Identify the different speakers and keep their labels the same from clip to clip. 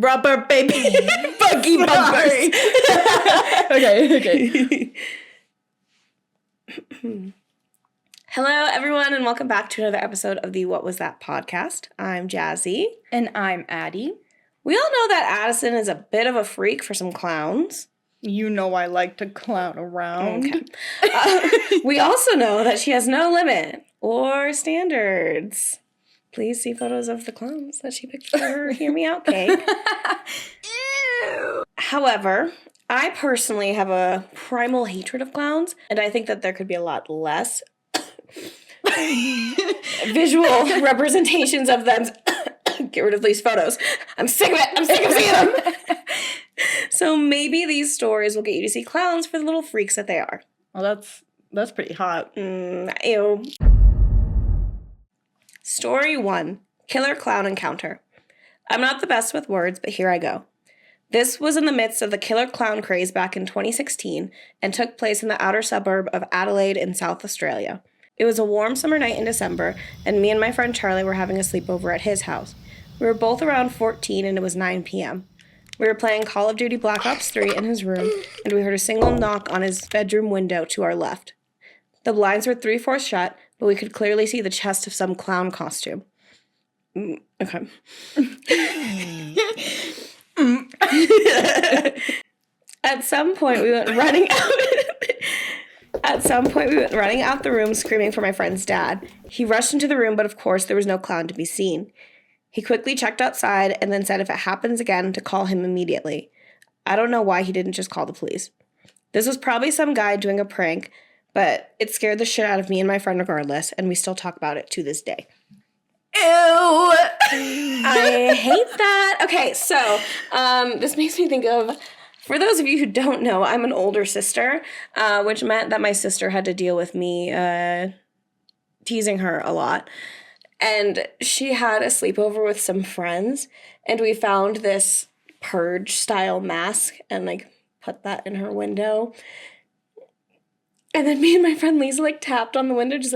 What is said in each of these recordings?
Speaker 1: Rubber baby. Buggy bumpers. Okay.
Speaker 2: Hello, everyone, and welcome back to another episode of the What Was That podcast. I'm Jazzy.
Speaker 1: And I'm Addi.
Speaker 2: We all know that Addison is a bit of a freak for some clowns.
Speaker 1: You know I like to clown around.
Speaker 2: Okay. We also know that she has no limit or standards. Please see photos of the clowns that she picked for her Hear Me Out cake. Ew. However, I personally have a primal hatred of clowns, and I think that there could be a lot less visual representations of them. Get rid of these photos. I'm sick of it. I'm sick of seeing them. So maybe these stories will get you to see clowns for the little freaks that they are.
Speaker 1: Well, that's pretty hot.
Speaker 2: Ew. Story 1. Killer Clown Encounter. I'm not the best with words, but here I go. This was in the midst of the killer clown craze back in 2016 and took place in the outer suburb of Adelaide in South Australia. It was a warm summer night in December, and me and my friend Charlie were having a sleepover at his house. We were both around 14, and it was 9 p.m. We were playing Call of Duty Black Ops 3 in his room, and we heard a single knock on his bedroom window to our left. The blinds were 3/4 shut, but we could clearly see the chest of some clown costume. Okay. At some point, we went running out. The room screaming for my friend's dad. He rushed into the room, but of course there was no clown to be seen. He quickly checked outside and then said if it happens again to call him immediately. I don't know why he didn't just call the police. This was probably some guy doing a prank, but it scared the shit out of me and my friend regardless, and we still talk about it to this day.
Speaker 1: Ew!
Speaker 2: I hate that. Okay, so this makes me think of, for those of you who don't know, I'm an older sister, which meant that my sister had to deal with me teasing her a lot. And she had a sleepover with some friends, and we found this purge-style mask and, put that in her window. And then me and my friend Lisa, tapped on the window, just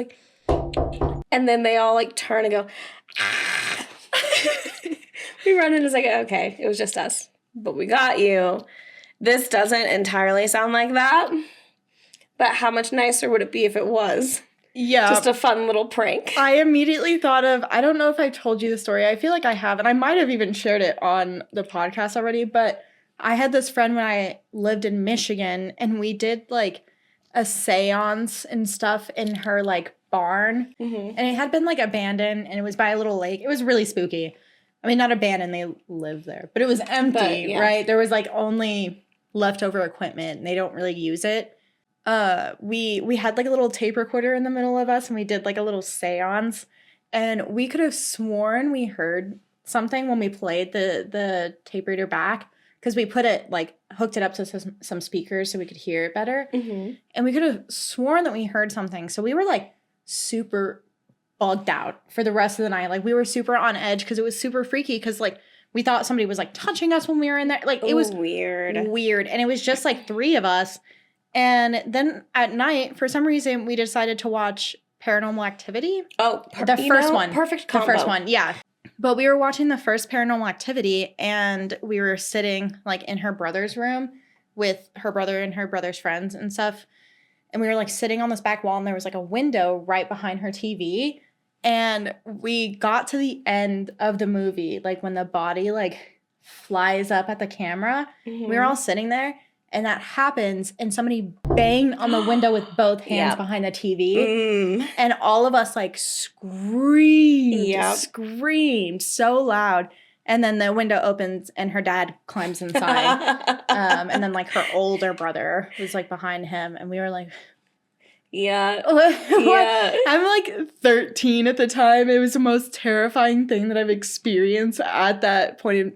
Speaker 2: and then they all, turn and go, ah. We run in, it's okay, it was just us. But we got you. This doesn't entirely sound like that, but how much nicer would it be if it was?
Speaker 1: Yeah.
Speaker 2: Just a fun little prank.
Speaker 1: I immediately thought of, I don't know if I told you the story. I feel like I have, and I might have even shared it on the podcast already, but I had this friend when I lived in Michigan, and we did, a seance and stuff in her, barn. Mm-hmm. And it had been, abandoned, and it was by a little lake. It was really spooky. I mean, not abandoned, they lived there. But it was empty, yeah. Right? There was, only leftover equipment, and they don't really use it. We had a little tape recorder in the middle of us, and we did a little seance, and we could have sworn we heard something when we played the tape reader back, because we put it hooked it up to some speakers so we could hear it better. Mm-hmm. And we could have sworn that we heard something, so we were super bugged out for the rest of the night. We were super on edge because it was super freaky, because we thought somebody was touching us when we were in there. It was weird, and it was just 3 of us. And then at night, for some reason, we decided to watch Paranormal Activity.
Speaker 2: Oh,
Speaker 1: the first one.
Speaker 2: Perfect combo.
Speaker 1: The first one, yeah. But we were watching the first Paranormal Activity, and we were sitting, in her brother's room with her brother and her brother's friends and stuff. And we were, sitting on this back wall, and there was, a window right behind her TV. And we got to the end of the movie, when the body, flies up at the camera. Mm-hmm. We were all sitting there. And that happens, and somebody banged on the window with both hands behind the TV. Mm. And all of us, screamed so loud. And then the window opens, and her dad climbs inside. And then, her older brother was, behind him. And we were
Speaker 2: yeah.
Speaker 1: Yeah. I'm 13 at the time. It was the most terrifying thing that I've experienced at that point,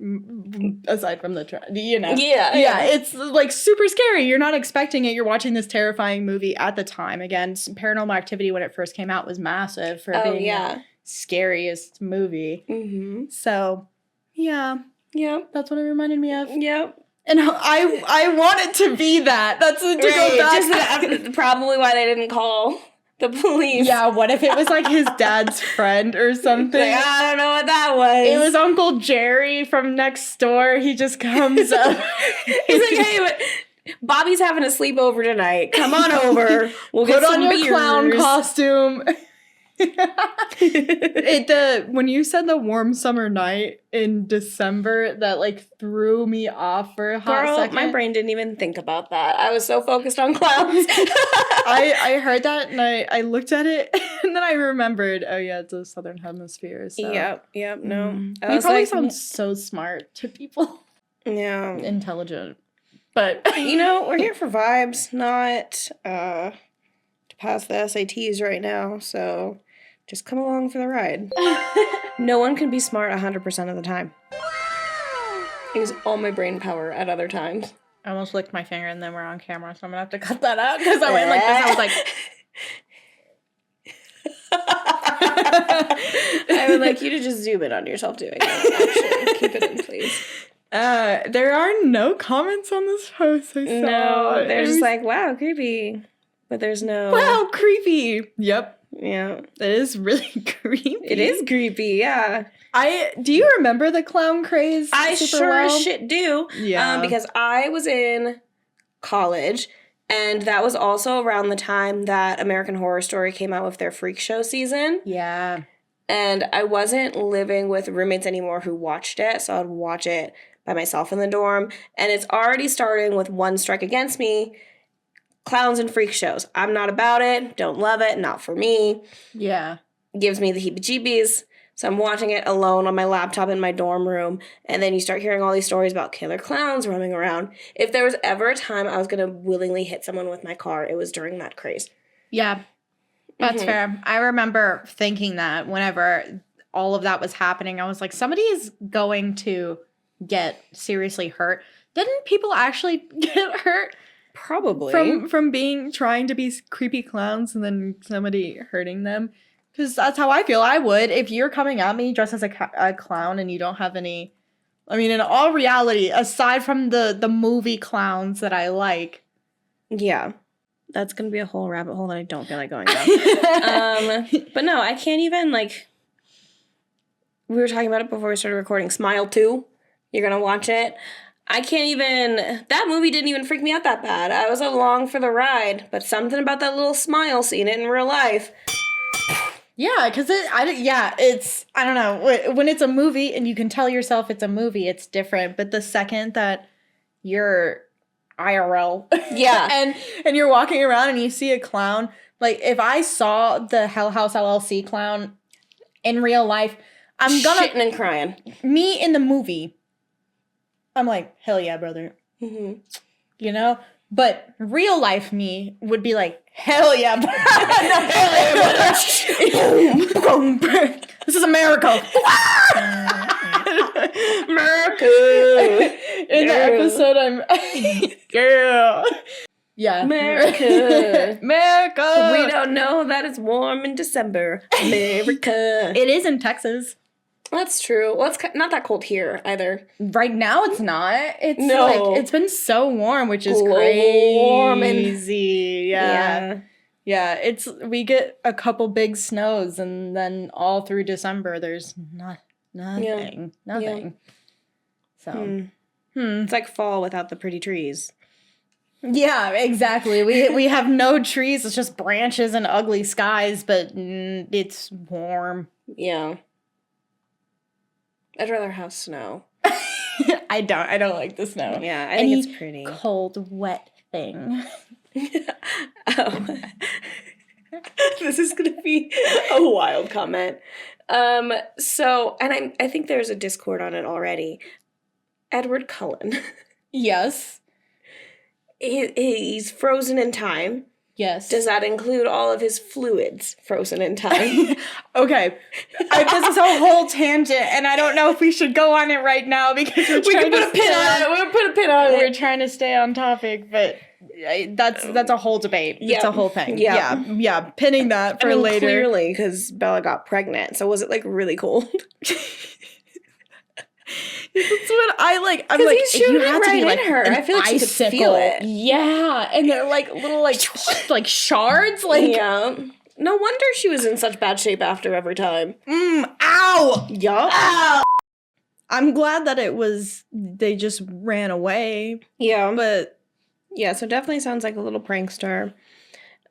Speaker 1: aside from the,
Speaker 2: Yeah.
Speaker 1: Yeah, it's super scary. You're not expecting it. You're watching this terrifying movie at the time. Again, Paranormal Activity, when it first came out, was massive for being the scariest movie. Mm-hmm. So, yeah. Yep. That's what it reminded me of.
Speaker 2: Yep.
Speaker 1: And I want it to be that. That's to go back.
Speaker 2: Just probably why they didn't call the police.
Speaker 1: Yeah, what if it was like his dad's friend or something?
Speaker 2: Like, I don't know what that was.
Speaker 1: It was Uncle Jerry from next door. He just comes up.
Speaker 2: He's like, hey, Bobby's having a sleepover tonight. Come on over. We'll get some
Speaker 1: Put on your
Speaker 2: beers.
Speaker 1: clown costume. When you said the warm summer night in December, that like threw me off for a hot second.
Speaker 2: My brain didn't even think about that. I was so focused on clowns.
Speaker 1: I heard that and I looked at it and then I remembered, oh yeah, it's the Southern Hemisphere. So.
Speaker 2: Yep, no.
Speaker 1: We probably sound so smart to people.
Speaker 2: Yeah.
Speaker 1: Intelligent. But
Speaker 2: we're here for vibes, not to pass the SATs right now, so just come along for the ride. No one can be smart 100% of the time. Use all my brain power at other times.
Speaker 1: I almost licked my finger and then we're on camera, so I'm gonna have to cut that out because I went like this. I was like,
Speaker 2: I would like you to just zoom in on yourself doing that. Actually, keep it in, please.
Speaker 1: There are no comments on this post. I saw.
Speaker 2: No, they're just like, wow, creepy. But there's no.
Speaker 1: Wow, creepy. Yep.
Speaker 2: Yeah.
Speaker 1: It is really creepy.
Speaker 2: It is creepy, yeah.
Speaker 1: Do you remember the clown craze?
Speaker 2: I sure
Speaker 1: well?
Speaker 2: as shit do.
Speaker 1: Yeah.
Speaker 2: Because I was in college, and that was also around the time that American Horror Story came out with their freak show season.
Speaker 1: Yeah.
Speaker 2: And I wasn't living with roommates anymore who watched it, so I'd watch it by myself in the dorm. And it's already starting with One Strike Against Me, clowns and freak shows. I'm not about it, don't love it, not for me.
Speaker 1: Yeah.
Speaker 2: Gives me the heebie-jeebies. So I'm watching it alone on my laptop in my dorm room, and then you start hearing all these stories about killer clowns roaming around. If there was ever a time I was going to willingly hit someone with my car, it was during that craze.
Speaker 1: Yeah. That's fair. I remember thinking that whenever all of that was happening, I was like, somebody is going to get seriously hurt. Didn't people actually get hurt?
Speaker 2: Probably.
Speaker 1: From trying to be creepy clowns and then somebody hurting them? Because that's how I feel. I would. If you're coming at me dressed as a clown and you don't have any... I mean, in all reality, aside from the movie clowns that I like...
Speaker 2: Yeah. That's going to be a whole rabbit hole that I don't feel like going down. But no, I can't even, like... We were talking about it before we started recording. Smile 2. You're going to watch it. I can't even... That movie didn't even freak me out that bad. I was along for the ride. But something about that little smile, seeing it in real life...
Speaker 1: Yeah, because it's, I don't know, when it's a movie and you can tell yourself it's a movie, it's different. But the second that you're IRL,
Speaker 2: yeah,
Speaker 1: and you're walking around and you see a clown, like if I saw the Hell House LLC clown in real life, I'm gonna...
Speaker 2: shitting and crying.
Speaker 1: Me in the movie, I'm like, hell yeah, brother.
Speaker 2: Mm-hmm.
Speaker 1: You know? But real life me would be like, hell yeah, brother. This is America.
Speaker 2: America.
Speaker 1: In the episode, I'm... Girl. Yeah.
Speaker 2: America.
Speaker 1: America.
Speaker 2: We don't know that it's warm in December. America.
Speaker 1: It is in Texas.
Speaker 2: That's true. Well, it's not that cold here either.
Speaker 1: Right now, it's not. It's
Speaker 2: no.
Speaker 1: like, it's been so warm, which is crazy. Yeah. We get a couple big snows, and then all through December, there's nothing.
Speaker 2: Yeah.
Speaker 1: So,
Speaker 2: It's like fall without the pretty trees.
Speaker 1: Yeah, exactly. We have no trees. It's just branches and ugly skies, but it's warm.
Speaker 2: Yeah. I'd rather have snow.
Speaker 1: I don't like the snow.
Speaker 2: Yeah, I think it's pretty.
Speaker 1: Cold, wet thing.
Speaker 2: Oh. This is gonna be a wild comment. So, and I think there's a Discord on it already. Edward Cullen.
Speaker 1: Yes.
Speaker 2: He's frozen in time.
Speaker 1: Yes.
Speaker 2: Does that include all of his fluids frozen in time?
Speaker 1: Okay. This is a whole tangent, and I don't know if we should go on it right now because we're trying to put a pin on it.
Speaker 2: We'll put a pin on it.
Speaker 1: We're trying to stay on topic, but that's a whole debate. Yeah. It's a whole thing. Yeah. Pinning that for later.
Speaker 2: Clearly, because Bella got pregnant. So was it like really cold?
Speaker 1: That's what I like. I'm like,
Speaker 2: you have to be like her. I feel like she could feel it.
Speaker 1: Yeah, and they're like little like shards. Like,
Speaker 2: yeah. No wonder she was in such bad shape after every time.
Speaker 1: Ow!
Speaker 2: Yup.
Speaker 1: Ow! I'm glad that they just ran away.
Speaker 2: Yeah.
Speaker 1: But
Speaker 2: yeah, so definitely sounds like a little prankster.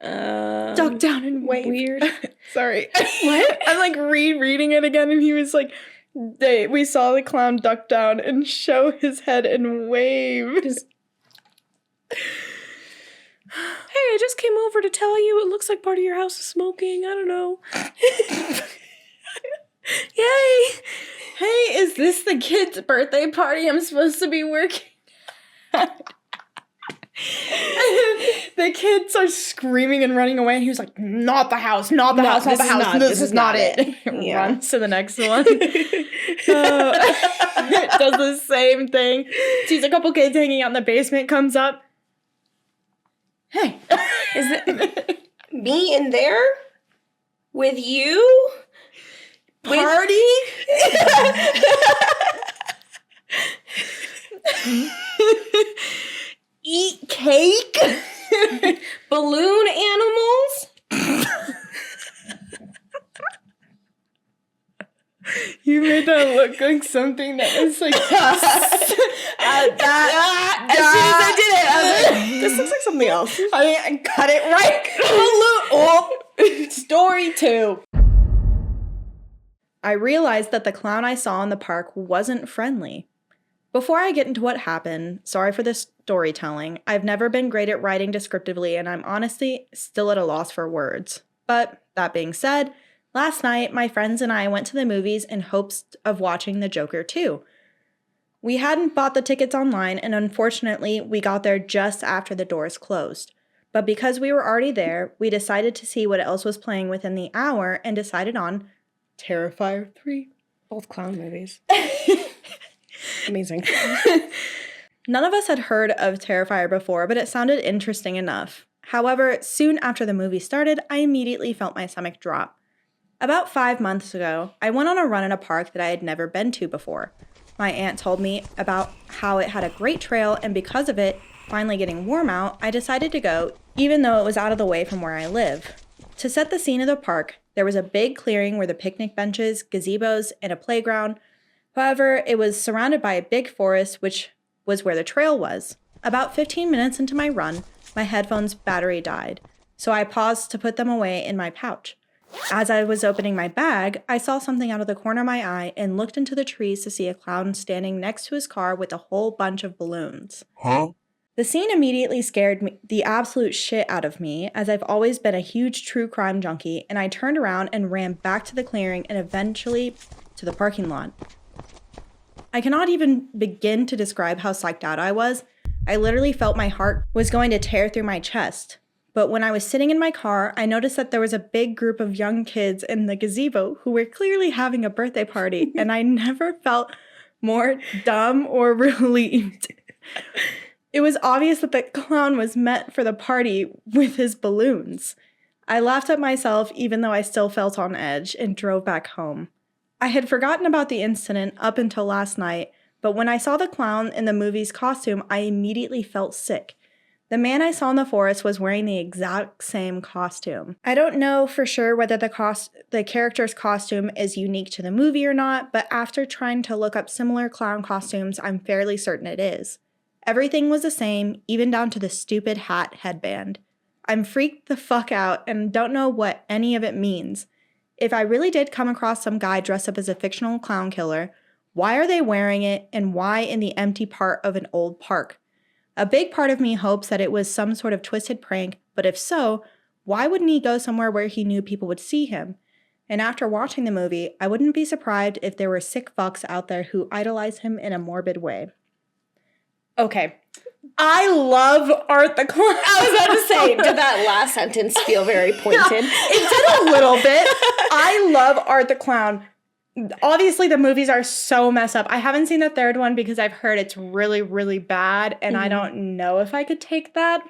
Speaker 1: Duck down and wave.
Speaker 2: Weird.
Speaker 1: Sorry.
Speaker 2: What?
Speaker 1: I'm like rereading it again, and he was like, we saw the clown duck down and show his head and wave.
Speaker 2: Hey, I just came over to tell you it looks like part of your house is smoking. I don't know. Yay!
Speaker 1: Hey, is this the kid's birthday party I'm supposed to be working at? The kids are screaming and running away, and he was like, not the house, not the house, not the house. This is not it.
Speaker 2: Yeah.
Speaker 1: Runs to the next one. Does the same thing. Sees a couple kids hanging out in the basement, comes up. Hey.
Speaker 2: Is it me in there? With you?
Speaker 1: Party? Eat cake?
Speaker 2: Balloon animals?
Speaker 1: You made that look like something that was like
Speaker 2: As soon as I did it, I was like, this looks like something else.
Speaker 1: I got it right. Story 2. I realized that the clown I saw in the park wasn't friendly. Before I get into what happened, sorry for the storytelling, I've never been great at writing descriptively, and I'm honestly still at a loss for words. But that being said, last night my friends and I went to the movies in hopes of watching The Joker 2. We hadn't bought the tickets online, and unfortunately we got there just after the doors closed. But because we were already there, we decided to see what else was playing within the hour and decided on Terrifier 3.
Speaker 2: Both clown movies. Amazing.
Speaker 1: None of us had heard of Terrifier before, but it sounded interesting enough. However, soon after the movie started, I immediately felt my stomach drop. About 5 months ago, I went on a run in a park that I had never been to before. My aunt told me about how it had a great trail, and because of it finally getting warm out, I decided to go, even though it was out of the way from where I live. To set the scene of the park, there was a big clearing where the picnic benches, gazebos, and a playground. However, it was surrounded by a big forest, which was where the trail was. About 15 minutes into my run, my headphones' battery died, so I paused to put them away in my pouch. As I was opening my bag, I saw something out of the corner of my eye and looked into the trees to see a clown standing next to his car with a whole bunch of balloons.
Speaker 3: Huh?
Speaker 1: The scene immediately scared me, the absolute shit out of me, as I've always been a huge true crime junkie, and I turned around and ran back to the clearing and eventually to the parking lot. I cannot even begin to describe how psyched out I was. I literally felt my heart was going to tear through my chest. But when I was sitting in my car, I noticed that there was a big group of young kids in the gazebo who were clearly having a birthday party, and I never felt more dumb or relieved. It was obvious that the clown was meant for the party with his balloons. I laughed at myself even though I still felt on edge and drove back home. I had forgotten about the incident up until last night, but when I saw the clown in the movie's costume, I immediately felt sick. The man I saw in the forest was wearing the exact same costume. I don't know for sure whether the character's costume is unique to the movie or not, but after trying to look up similar clown costumes, I'm fairly certain it is. Everything was the same, even down to the stupid hat headband. I'm freaked the fuck out and don't know what any of it means. If I really did come across some guy dressed up as a fictional clown killer, why are they wearing it and why in the empty part of an old park? A big part of me hopes that it was some sort of twisted prank, but if so, why wouldn't he go somewhere where he knew people would see him? And after watching the movie, I wouldn't be surprised if there were sick fucks out there who idolize him in a morbid way. Okay. I love Art the Clown.
Speaker 2: I was about to say, did that last sentence feel very pointed?
Speaker 1: It did a little bit. I love Art the Clown. Obviously, the movies are so messed up. I haven't seen the third one because I've heard it's really, really bad, and I don't know if I could take that.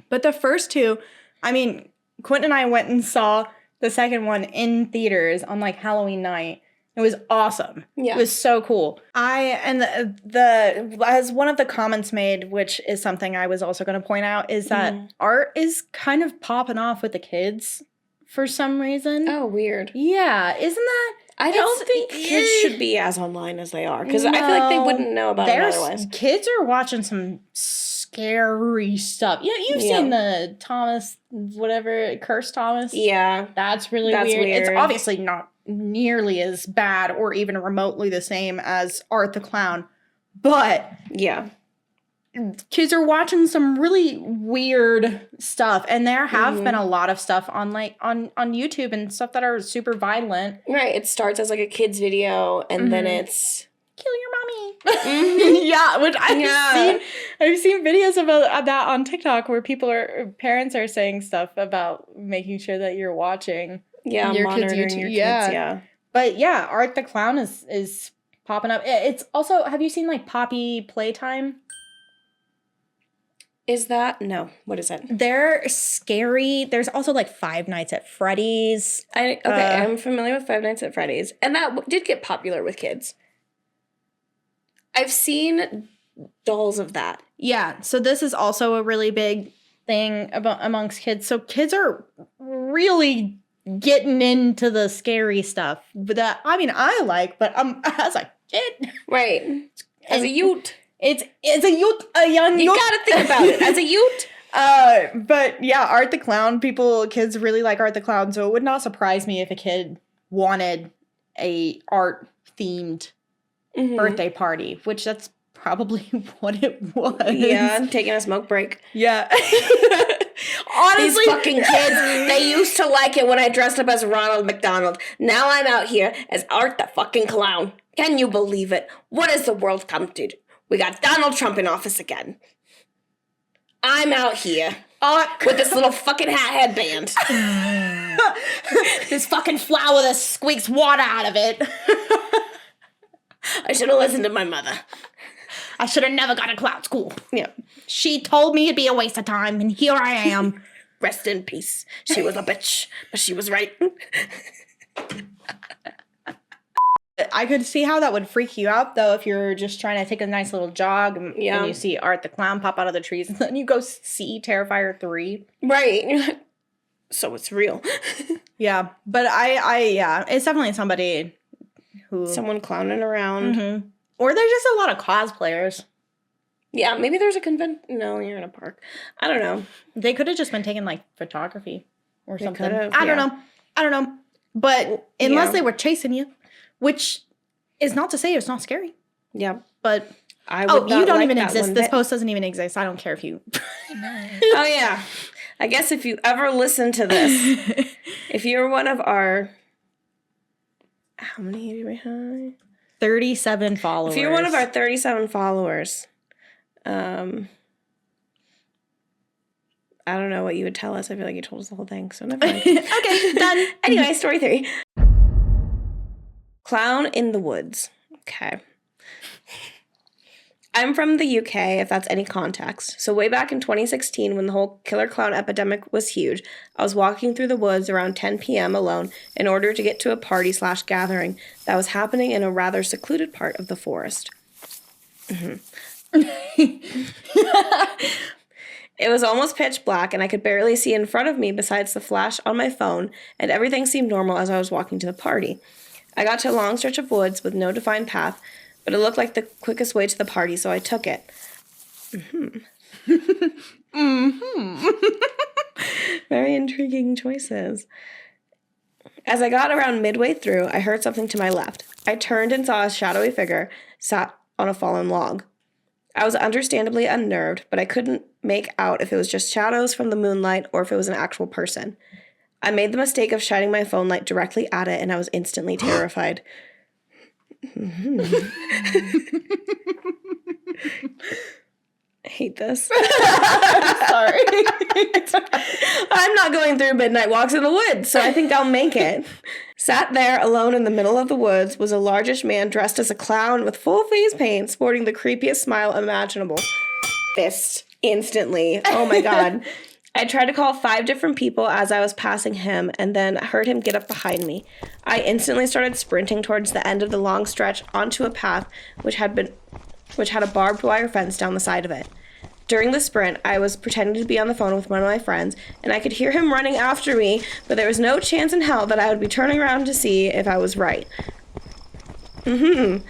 Speaker 1: But the first two, I mean, Quentin and I went and saw the second one in theaters on like Halloween night. It was awesome.
Speaker 2: Yeah.
Speaker 1: It was so cool. As one of the comments made, which is something I was also going to point out, is that Art is kind of popping off with the kids for some reason.
Speaker 2: Oh, weird.
Speaker 1: Yeah, isn't that?
Speaker 2: I don't think kids should be as online as they are, because I feel like they wouldn't know about it otherwise.
Speaker 1: Kids are watching some scary stuff. Yeah, you've seen the Thomas, whatever, Cursed Thomas.
Speaker 2: Yeah.
Speaker 1: That's really weird. It's obviously not nearly as bad or even remotely the same as Art the Clown, but
Speaker 2: yeah.
Speaker 1: Kids are watching some really weird stuff, and there have been a lot of stuff on YouTube and stuff that are super violent.
Speaker 2: Right, it starts as like a kid's video, and then it's
Speaker 1: kill your mommy. Yeah, which I've seen videos about that on TikTok where parents are saying stuff about making sure that you're watching.
Speaker 2: Yeah, your monitoring kids' your kids. Yeah,
Speaker 1: but yeah, Art the Clown is popping up. It's also, have you seen like Poppy Playtime?
Speaker 2: Is that? No. What is it?
Speaker 1: They're scary. There's also like Five Nights at Freddy's.
Speaker 2: I'm familiar with Five Nights at Freddy's. And that did get popular with kids. I've seen dolls of that.
Speaker 1: Yeah. So this is also a really big thing amongst kids. So kids are really getting into the scary stuff. But that, I mean, I like, but as a kid.
Speaker 2: Right. As a youth.
Speaker 1: It's a youth, a young youth.
Speaker 2: You gotta think about it. As a youth.
Speaker 1: But yeah, Art the Clown, kids really like Art the Clown, so it would not surprise me if a kid wanted a art-themed birthday party, which that's probably what it was.
Speaker 2: Yeah, taking a smoke break.
Speaker 1: Yeah. Honestly,
Speaker 2: these fucking kids, they used to like it when I dressed up as Ronald McDonald. Now I'm out here as Art the fucking Clown. Can you believe it? What has the world come to? We got Donald Trump in office again. I'm out here with this little fucking headband.
Speaker 1: This fucking flower that squeaks water out of it.
Speaker 2: I should have listened to my mother.
Speaker 1: I should have never gone to clown school.
Speaker 2: Yeah.
Speaker 1: She told me it'd be a waste of time, and here I am.
Speaker 2: Rest in peace. She was a bitch, but she was right.
Speaker 1: I could see how that would freak you out, though, if you're just trying to take a nice little jog and you see Art the Clown pop out of the trees, and then you go see Terrifier 3.
Speaker 2: Right. So it's real.
Speaker 1: Yeah. But it's definitely somebody who...
Speaker 2: Someone clowning around.
Speaker 1: Mm-hmm. Or there's just a lot of cosplayers.
Speaker 2: Yeah, maybe there's a convention. No, you're in a park. I don't know.
Speaker 1: They could have just been taking, like, photography or something.
Speaker 2: I
Speaker 1: don't know. But unless they were chasing you... Which is not to say it's not scary.
Speaker 2: Yeah.
Speaker 1: But,
Speaker 2: you
Speaker 1: don't even exist. This post doesn't even exist. I don't care if you...
Speaker 2: Oh, yeah. I guess if you ever listen to this, if you're one of our... How many do we have?
Speaker 1: 37 followers.
Speaker 2: If you're one of our 37 followers, I don't know what you would tell us. I feel like you told us the whole thing, so never mind.
Speaker 1: Okay, done.
Speaker 2: Anyway, story 3. Clown in the woods. Okay. I'm from the UK, if that's any context. So way back in 2016, when the whole killer clown epidemic was huge, I was walking through the woods around 10 p.m. alone in order to get to a party/gathering that was happening in a rather secluded part of the forest. It was almost pitch black, and I could barely see in front of me besides the flash on my phone, and everything seemed normal as I was walking to the party. I got to a long stretch of woods with no defined path, but it looked like the quickest way to the party, so I took it. Very intriguing choices. As I got around midway through, I heard something to my left. I turned and saw a shadowy figure sat on a fallen log. I was understandably unnerved, but I couldn't make out if it was just shadows from the moonlight or if it was an actual person. I made the mistake of shining my phone light directly at it, and I was instantly terrified. I hate this.
Speaker 1: Sorry.
Speaker 2: I'm not going through midnight walks in the woods, so I think I'll make it. Sat there alone in the middle of the woods was a largish man dressed as a clown with full face paint, sporting the creepiest smile imaginable. Fist. Instantly. Oh my god. I tried to call 5 different people as I was passing him, and then heard him get up behind me. I instantly started sprinting towards the end of the long stretch onto a path which had a barbed wire fence down the side of it. During the sprint, I was pretending to be on the phone with one of my friends, and I could hear him running after me, but there was no chance in hell that I would be turning around to see if I was right. When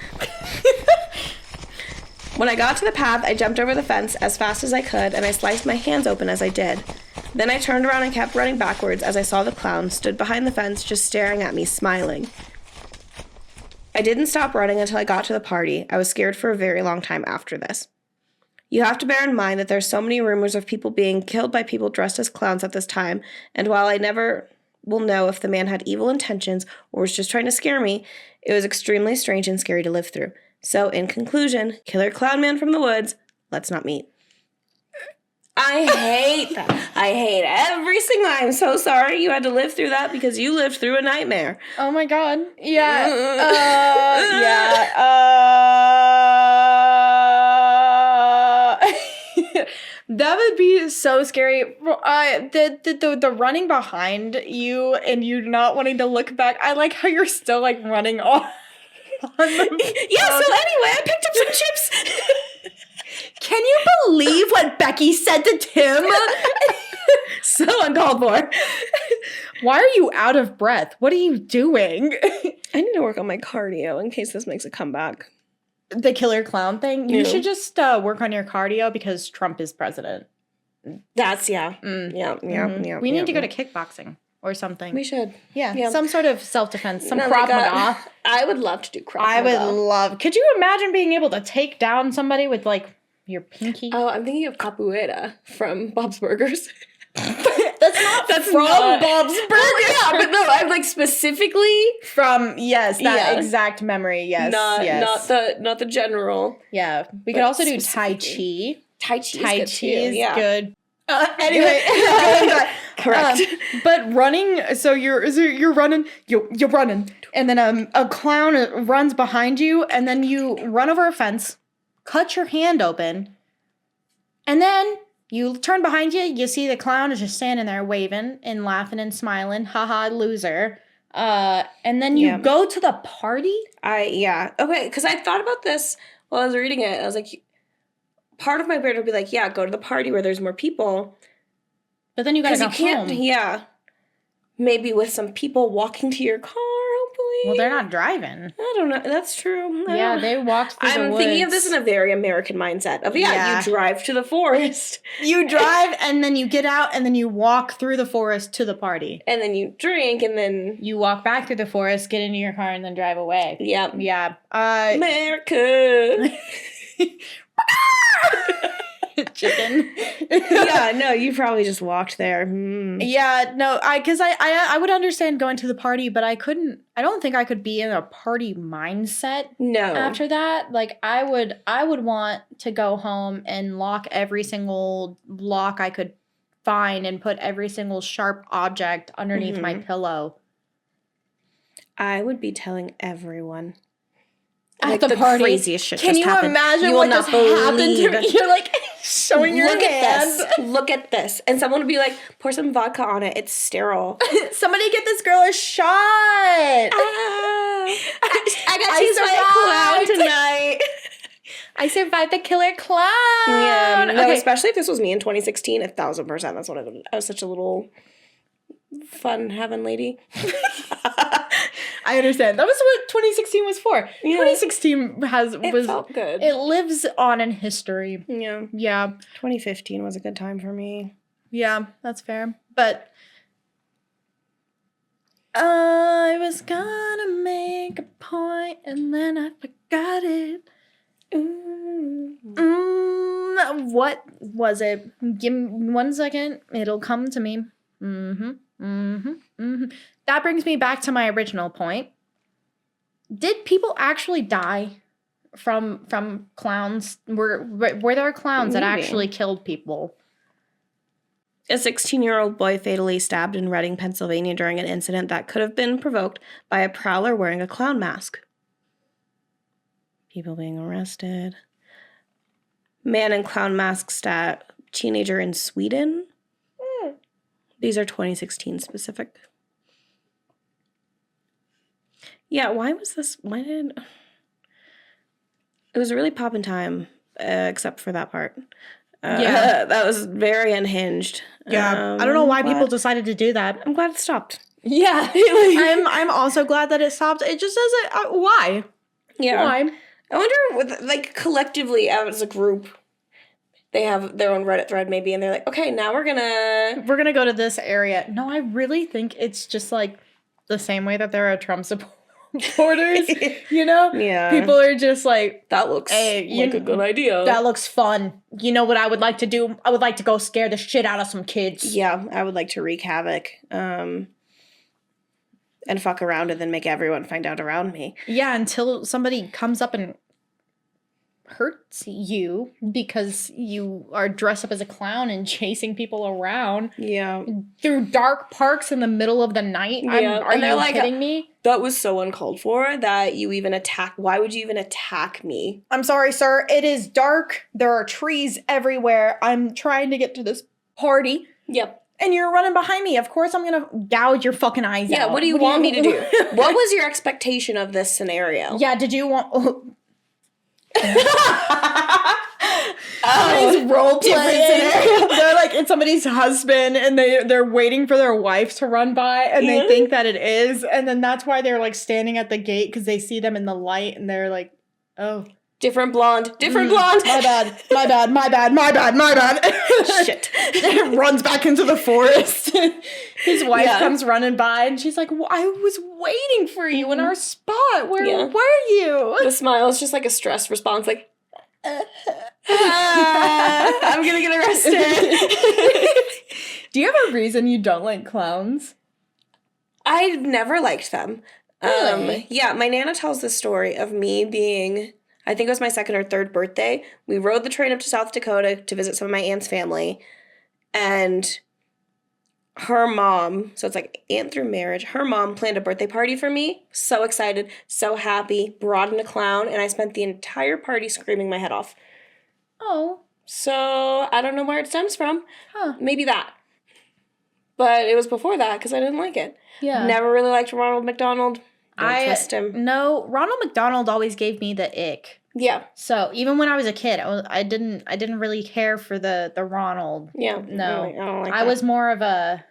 Speaker 2: I got to the path, I jumped over the fence as fast as I could, and I sliced my hands open as I did. Then I turned around and kept running backwards as I saw the clown stood behind the fence just staring at me, smiling. I didn't stop running until I got to the party. I was scared for a very long time after this. You have to bear in mind that there's so many rumors of people being killed by people dressed as clowns at this time, and while I never will know if the man had evil intentions or was just trying to scare me, it was extremely strange and scary to live through. So, in conclusion, killer clown man from the woods, let's not meet. I hate that. I hate every single. I'm so sorry you had to live through that because you lived through a nightmare.
Speaker 1: Oh my god. Yeah. Yeah. That would be so scary. The running behind you and you not wanting to look back. I like how you're still like running off. Yeah. So anyway,
Speaker 2: I picked up some chips.
Speaker 1: Can you believe what Becky said to Tim?
Speaker 2: So uncalled for.
Speaker 1: Why are you out of breath? What are you doing?
Speaker 2: I need to work on my cardio in case this makes a comeback.
Speaker 1: The killer clown thing? You should just work on your cardio because Trump is president.
Speaker 2: That's, yeah.
Speaker 1: We need to go to kickboxing or something.
Speaker 2: We should.
Speaker 1: Yeah. Some sort of self-defense. Some Krav Maga.
Speaker 2: I would love to do Krav Maga.
Speaker 1: I would love. Could you imagine being able to take down somebody with like your pinky?
Speaker 2: Oh, I'm thinking of capoeira from Bob's Burgers.
Speaker 1: That's from Bob's Burgers.
Speaker 2: Yeah, but no, I'm like specifically
Speaker 1: from that exact memory. Yes,
Speaker 2: not the general.
Speaker 1: Yeah, we could also do Tai Chi. Tai Chi is good.
Speaker 2: Anyway, correct.
Speaker 1: But running, so you're running, you're running, and then a clown runs behind you, and then you run over a fence, cut your hand open, and then you turn behind you. You see the clown is just standing there waving and laughing and smiling. Haha, loser. And then you go to the party.
Speaker 2: Okay, because I thought about this while I was reading it. I was like, part of my brain would be like, go to the party where there's more people.
Speaker 1: But then you gotta go home.
Speaker 2: Yeah. Maybe with some people walking to your car, hopefully.
Speaker 1: Well, they're not driving.
Speaker 2: I don't know. That's true.
Speaker 1: They walked through the woods.
Speaker 2: I'm thinking of this in a very American mindset of, you drive to the forest.
Speaker 1: You drive, and then you get out, and then you walk through the forest to the party.
Speaker 2: And then you drink, and then
Speaker 1: you walk back through the forest, get into your car, and then drive away.
Speaker 2: Yep.
Speaker 1: Yeah.
Speaker 2: America.
Speaker 1: Chicken.
Speaker 2: You probably just walked there.
Speaker 1: Yeah, no, because I would understand going to the party, but I don't think I could be in a party mindset.
Speaker 2: No.
Speaker 1: After that, like I would want to go home and lock every single lock I could find and put every single sharp object underneath my pillow.
Speaker 2: I would be telling everyone.
Speaker 1: At the party,
Speaker 2: craziest shit
Speaker 1: Can
Speaker 2: just
Speaker 1: you
Speaker 2: happened.
Speaker 1: imagine
Speaker 2: you
Speaker 1: what
Speaker 2: will
Speaker 1: just
Speaker 2: not
Speaker 1: happened to me? You're like showing your hand.
Speaker 2: Look at this. And someone would be like, pour some vodka on it. It's sterile.
Speaker 1: Somebody get this girl a shot.
Speaker 2: I got chased by a clown tonight.
Speaker 1: I survived the killer clown.
Speaker 2: Yeah. No, especially if this was me in 2016, 1,000%. That's what I would. I was such a little fun having lady.
Speaker 1: I understand. That was what 2016 was for. Yeah. 2016
Speaker 2: felt good.
Speaker 1: It lives on in history.
Speaker 2: Yeah.
Speaker 1: Yeah.
Speaker 2: 2015 was a good time for me.
Speaker 1: Yeah, that's fair. But I was gonna make a point and then I forgot it. What was it? Give me 1 second. It'll come to me. That brings me back to my original point. Did people actually die from clowns? Were there clowns that actually killed people?
Speaker 2: A 16-year-old boy fatally stabbed in Reading, Pennsylvania during an incident that could have been provoked by a prowler wearing a clown mask. People being arrested. Man in clown mask stabbed teenager in Sweden. These are 2016 specific. Yeah, why did... It was a really poppin' time, except for that part.
Speaker 1: Yeah.
Speaker 2: That was very unhinged.
Speaker 1: Yeah. I don't know why people decided to do that.
Speaker 2: I'm glad it stopped.
Speaker 1: Yeah. I'm also glad that it stopped. It just doesn't. Why?
Speaker 2: Yeah.
Speaker 1: Why?
Speaker 2: I wonder, like, collectively as a group, they have their own Reddit thread maybe, and they're like, okay, now we're gonna
Speaker 1: go to this area. No, I really think it's just like the same way that there are Trump supporters, you know?
Speaker 2: Yeah.
Speaker 1: People are just like,
Speaker 2: that looks like a good idea.
Speaker 1: That looks fun. You know what I would like to do? I would like to go scare the shit out of some kids.
Speaker 2: Yeah, I would like to wreak havoc. And fuck around and then make everyone find out around me.
Speaker 1: Yeah, until somebody comes up and hurts you because you are dressed up as a clown and chasing people around.
Speaker 2: Yeah.
Speaker 1: Through dark parks in the middle of the night.
Speaker 2: Yeah.
Speaker 1: Are you kidding me?
Speaker 2: That was so uncalled for that you even attack. Why would you even attack me?
Speaker 1: I'm sorry, sir. It is dark. There are trees everywhere. I'm trying to get to this party.
Speaker 2: Yep.
Speaker 1: And you're running behind me. Of course I'm going to gouge your fucking eyes out.
Speaker 2: Yeah, what do you want me to do? What was your expectation of this scenario?
Speaker 1: Yeah, did you want...
Speaker 2: Somebody's role playing.
Speaker 1: They're like, it's somebody's husband, and they're waiting for their wife to run by, and they think that it is, and then that's why they're like standing at the gate because they see them in the light, and they're like, oh,
Speaker 2: different blonde.
Speaker 1: My bad.
Speaker 2: Shit.
Speaker 1: Runs back into the forest. His wife comes running by, and she's like, well, I was waiting for you in our spot. Where were you?
Speaker 2: The smile is just like a stress response, like, I'm gonna get arrested.
Speaker 1: Do you have a reason you don't like clowns?
Speaker 2: I've never liked them.
Speaker 1: Really?
Speaker 2: Yeah, my Nana tells this story of me being, I think it was my second or third birthday. We rode the train up to South Dakota to visit some of my aunt's family. And her mom, so it's like aunt through marriage, her mom planned a birthday party for me. So excited, so happy, brought in a clown, and I spent the entire party screaming my head off.
Speaker 1: Oh.
Speaker 2: So I don't know where it stems from.
Speaker 1: Huh.
Speaker 2: Maybe that. But it was before that because I didn't like it.
Speaker 1: Yeah.
Speaker 2: Never really liked Ronald McDonald. Don't trust him.
Speaker 1: No, Ronald McDonald always gave me the ick.
Speaker 2: Yeah.
Speaker 1: So even when I was a kid, I didn't really care for the Ronald.
Speaker 2: Yeah.
Speaker 1: No.
Speaker 2: I don't like
Speaker 1: I
Speaker 2: that.
Speaker 1: was more of a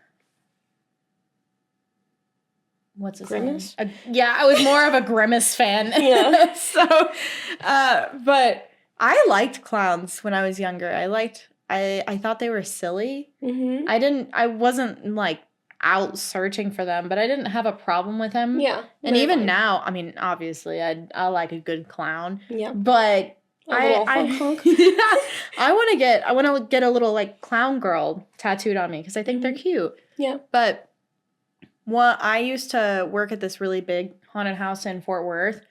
Speaker 1: what's his
Speaker 2: Grimace?
Speaker 1: name? I was more of a Grimace fan.
Speaker 2: Yeah.
Speaker 1: So, but I liked clowns when I was younger. I thought they were silly.
Speaker 2: Mm-hmm.
Speaker 1: I wasn't like out searching for them, but I didn't have a problem with them.
Speaker 2: Yeah.
Speaker 1: And even now, I mean, obviously, I like a good clown.
Speaker 2: Yeah.
Speaker 1: But
Speaker 2: I
Speaker 1: want to get a little like clown girl tattooed on me because I think they're cute.
Speaker 2: Yeah.
Speaker 1: But I used to work at this really big haunted house in Fort Worth,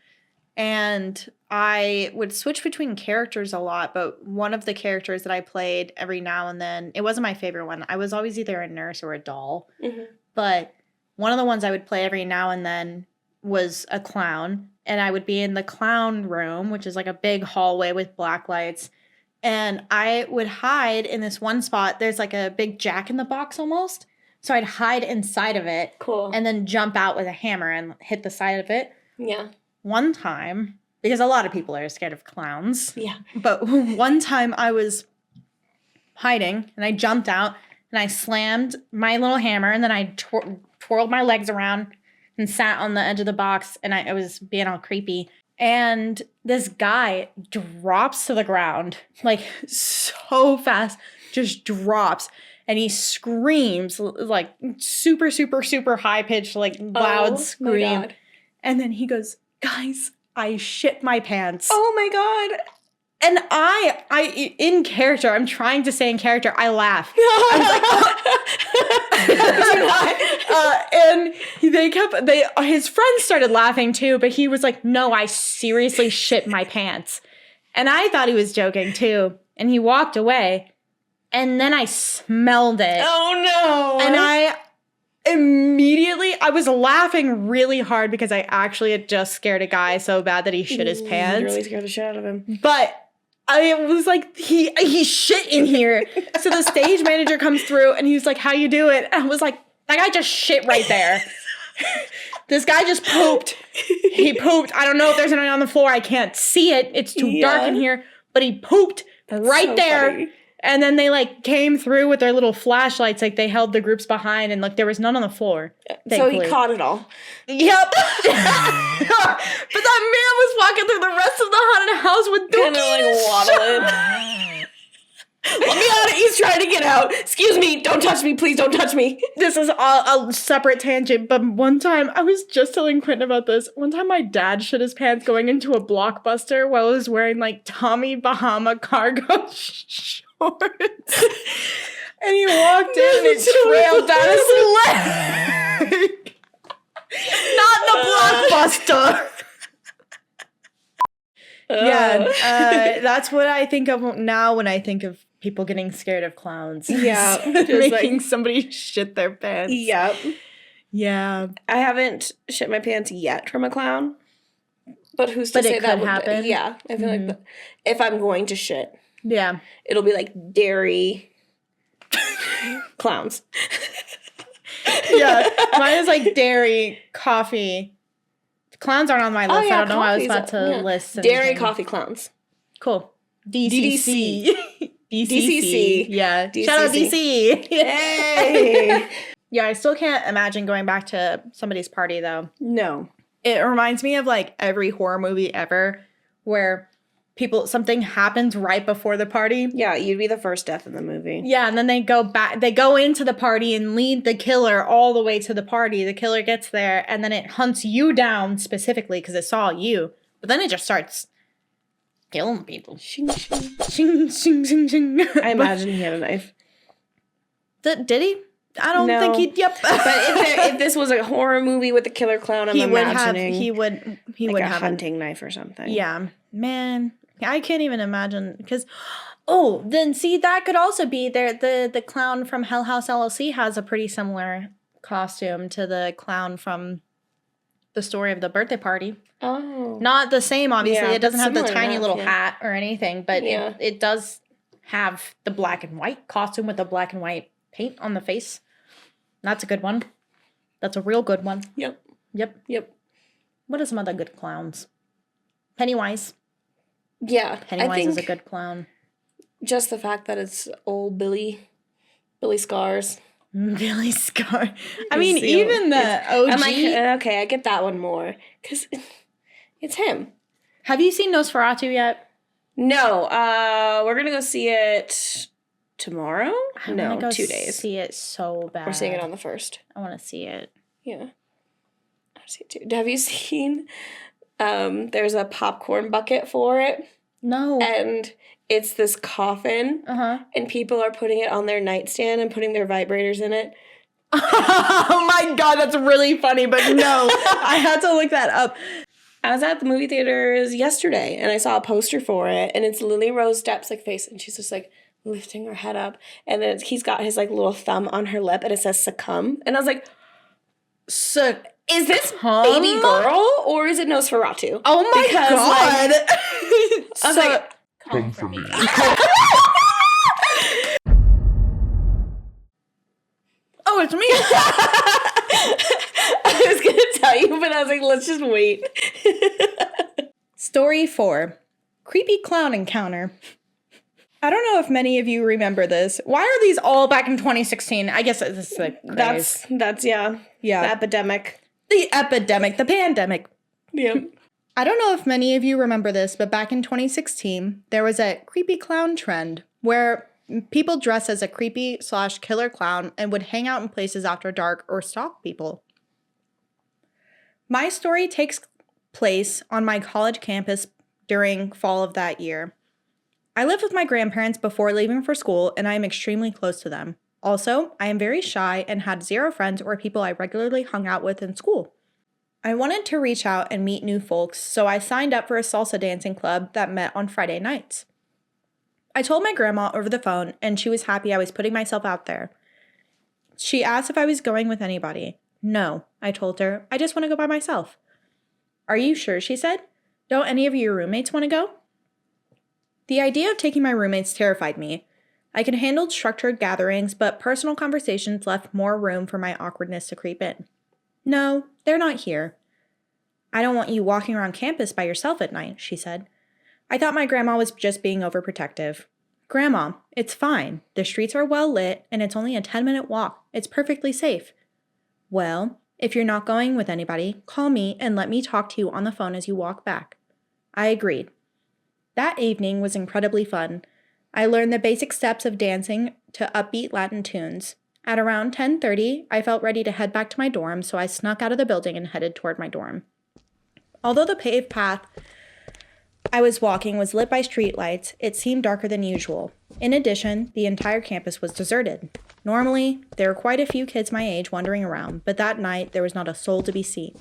Speaker 1: and I would switch between characters a lot, but one of the characters that I played every now and then, it wasn't my favorite one. I was always either a nurse or a doll.
Speaker 2: Mm-hmm.
Speaker 1: But one of the ones I would play every now and then was a clown, and I would be in the clown room, which is like a big hallway with black lights, and I would hide in this one spot. There's like a big jack-in-the-box almost, so I'd hide inside of it.
Speaker 2: Cool.
Speaker 1: And then jump out with a hammer and hit the side of it.
Speaker 2: Yeah.
Speaker 1: One time, because a lot of people are scared of clowns.
Speaker 2: Yeah.
Speaker 1: But one time I was hiding, and I jumped out, and I slammed my little hammer, and then I twirled my legs around and sat on the edge of the box, and I was being all creepy. And this guy drops to the ground, like so fast, just drops. And he screams, like super, super, super high-pitched, like loud scream.
Speaker 2: God.
Speaker 1: And then he goes, guys, I shit my pants.
Speaker 2: Oh my God.
Speaker 1: And I in character, I'm trying to say in character, I laugh. And his friends started laughing too, but he was like, no, I seriously shit my pants. And I thought he was joking too. And he walked away. And then I smelled it.
Speaker 2: Oh no.
Speaker 1: And I was laughing really hard because I actually had just scared a guy so bad that he shit his pants.
Speaker 2: You really scared the shit out of him.
Speaker 1: But I was like, he shit in here. So the stage manager comes through and he was like, how you doing? And I was like, that guy just shit right there. This guy just pooped. He pooped. I don't know if there's anything on the floor. I can't see it. It's too dark in here. But he pooped right
Speaker 2: so
Speaker 1: there.
Speaker 2: funny.
Speaker 1: And then they like came through with their little flashlights, like they held the groups behind, and like there was none on the floor.
Speaker 2: So he caught it all.
Speaker 1: Yep. But that man was walking through the rest of the haunted house with
Speaker 2: kind of like waddling. Let me out. He's trying to get out. Excuse me. Don't touch me. Please don't touch me.
Speaker 1: This is a separate tangent, but one time, I was just telling Quentin about this. One time my dad shit his pants going into a Blockbuster while I was wearing like Tommy Bahama cargo shorts. And he walked in and it trailed down his leg. Not the Blockbuster. Yeah, that's what I think of now when I think of people getting scared of clowns.
Speaker 2: Yeah.
Speaker 1: Making like, somebody shit their pants.
Speaker 2: Yep.
Speaker 1: Yeah.
Speaker 2: I haven't shit my pants yet from a clown. But who's to say that would happen? Yeah. I feel like if I'm going to shit.
Speaker 1: Yeah.
Speaker 2: It'll be like dairy clowns.
Speaker 1: Yeah. Mine is like dairy, coffee. Clowns aren't on my list. I don't know why I was about to list.
Speaker 2: Dairy coffee clowns.
Speaker 1: Cool. DCC. DCC. Yeah.
Speaker 2: DCC.
Speaker 1: Shout out DC.
Speaker 2: Hey.
Speaker 1: Yeah, I still can't imagine going back to somebody's party though.
Speaker 2: No.
Speaker 1: It reminds me of like every horror movie ever where something happens right before the party.
Speaker 2: Yeah, you'd be the first death in the movie.
Speaker 1: Yeah, and then they go into the party and lead the killer all the way to the party. The killer gets there and then it hunts you down specifically because it saw you. But then it just starts killing people.
Speaker 2: Shing, shing.
Speaker 1: Shing, shing, shing, shing.
Speaker 2: I imagine he had a knife.
Speaker 1: Did he? I don't think he. Yep.
Speaker 2: But if this was a horror movie with a killer clown, I'm imagining
Speaker 1: he would have
Speaker 2: a hunting knife or something.
Speaker 1: Yeah, man, I can't even imagine because. Then see that could also be there. The clown from Hell House LLC has a pretty similar costume to the clown from the story of the birthday party.
Speaker 2: Oh,
Speaker 1: not the same. Obviously, it doesn't have the tiny
Speaker 2: enough,
Speaker 1: little hat or anything, but
Speaker 2: yeah.
Speaker 1: it does have the black and white costume with the black and white paint on the face. That's a good one. That's a real good one.
Speaker 2: Yep.
Speaker 1: What are some other good clowns? Pennywise.
Speaker 2: Yeah.
Speaker 1: Pennywise is a good clown.
Speaker 2: Just the fact that it's old Billy Scars.
Speaker 1: Billy Scar. I mean, even the OG.
Speaker 2: I'm like, okay, I get that one more. Because it's him.
Speaker 1: Have you seen Nosferatu yet?
Speaker 2: No. We're going to go see it tomorrow?
Speaker 1: I want to go 2 days. See it so bad.
Speaker 2: We're seeing it on the 1st.
Speaker 1: I want to see it.
Speaker 2: Yeah. I want to see it too. Have you seen there's a popcorn bucket for it?
Speaker 1: No.
Speaker 2: And it's this coffin.
Speaker 1: Uh-huh.
Speaker 2: And people are putting it on their nightstand and putting their vibrators in it.
Speaker 1: Oh my God, that's really funny, but no. I had to look that up.
Speaker 2: I was at the movie theaters yesterday and I saw a poster for it and it's Lily Rose Depp's like face and she's just like lifting her head up, and then he's got his like little thumb on her lip, and it says "succumb," and I was like, "Is this baby girl or is it Nosferatu?"
Speaker 1: Oh my God!
Speaker 2: Like, I was like,
Speaker 3: "Come for me."
Speaker 1: Oh, it's me.
Speaker 2: I was gonna tell you, but I was like, let's just wait.
Speaker 1: Story 4: Creepy clown encounter. I don't know if many of you remember this. Why are these all back in 2016? I guess it's the craze.
Speaker 2: That's yeah. The epidemic.
Speaker 1: The epidemic, the pandemic.
Speaker 2: Yep.
Speaker 1: I don't know if many of you remember this, but back in 2016, there was a creepy clown trend where people dress as a creepy/killer clown and would hang out in places after dark or stalk people. My story takes place on my college campus during fall of that year. I lived with my grandparents before leaving for school, and I am extremely close to them. Also, I am very shy and had 0 friends or people I regularly hung out with in school. I wanted to reach out and meet new folks, so I signed up for a salsa dancing club that met on Friday nights. I told my grandma over the phone, and she was happy I was putting myself out there. She asked if I was going with anybody. No, I told her. I just want to go by myself. Are you sure? She said. Don't any of your roommates want to go? The idea of taking my roommates terrified me. I could handle structured gatherings, but personal conversations left more room for my awkwardness to creep in. No, they're not here. I don't want you walking around campus by yourself at night, she said. I thought my grandma was just being overprotective. Grandma, it's fine. The streets are well lit, and it's only a 10-minute walk. It's perfectly safe. Well, if you're not going with anybody, call me and let me talk to you on the phone as you walk back. I agreed. That evening was incredibly fun. I learned the basic steps of dancing to upbeat Latin tunes. At around 10:30, I felt ready to head back to my dorm, so I snuck out of the building and headed toward my dorm. Although the paved path I was walking was lit by streetlights, it seemed darker than usual. In addition, the entire campus was deserted. Normally, there were quite a few kids my age wandering around, but that night there was not a soul to be seen.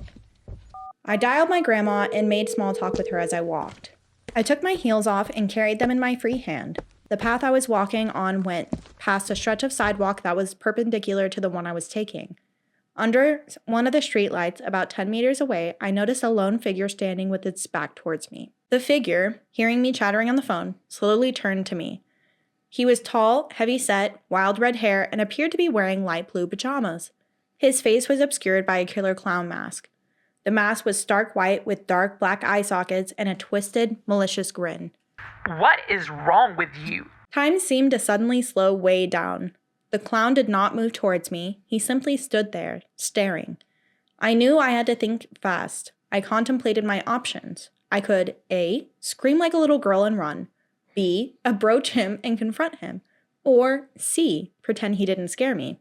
Speaker 1: I dialed my grandma and made small talk with her as I walked. I took my heels off and carried them in my free hand. The path I was walking on went past a stretch of sidewalk that was perpendicular to the one I was taking. Under one of the streetlights, about 10 meters away, I noticed a lone figure standing with its back towards me. The figure, hearing me chattering on the phone, slowly turned to me. He was tall, heavy-set, wild red hair, and appeared to be wearing light blue pajamas. His face was obscured by a killer clown mask. The mask was stark white with dark black eye sockets and a twisted, malicious grin.
Speaker 3: What is wrong with you?
Speaker 1: Time seemed to suddenly slow way down. The clown did not move towards me. He simply stood there, staring. I knew I had to think fast. I contemplated my options. I could A. Scream like a little girl and run. B. Approach him and confront him. Or C. Pretend he didn't scare me.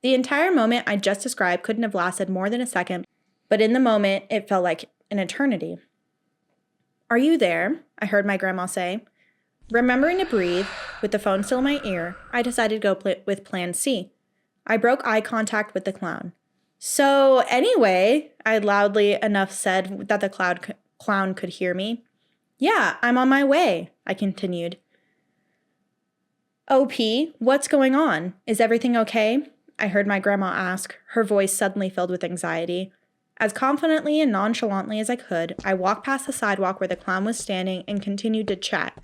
Speaker 1: The entire moment I just described couldn't have lasted more than a second, but in the moment it felt like an eternity. Are you there? I heard my grandma say. Remembering to breathe, with the phone still in my ear, I decided to go with plan C. I broke eye contact with the clown. So anyway, I loudly enough said that the clown could hear me. Yeah, I'm on my way, I continued. OP, what's going on? Is everything okay? I heard my grandma ask, her voice suddenly filled with anxiety. As confidently and nonchalantly as I could, I walked past the sidewalk where the clown was standing and continued to chat.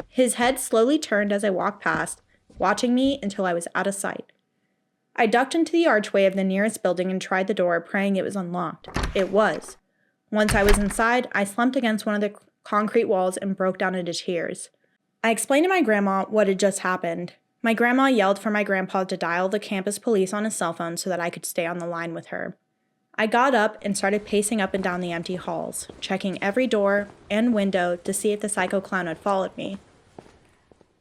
Speaker 1: His head slowly turned as I walked past, watching me until I was out of sight. I ducked into the archway of the nearest building and tried the door, praying it was unlocked. It was. Once I was inside, I slumped against one of the concrete walls and broke down into tears. I explained to my grandma what had just happened. My grandma yelled for my grandpa to dial the campus police on his cell phone so that I could stay on the line with her. I got up and started pacing up and down the empty halls, checking every door and window to see if the psycho clown had followed me.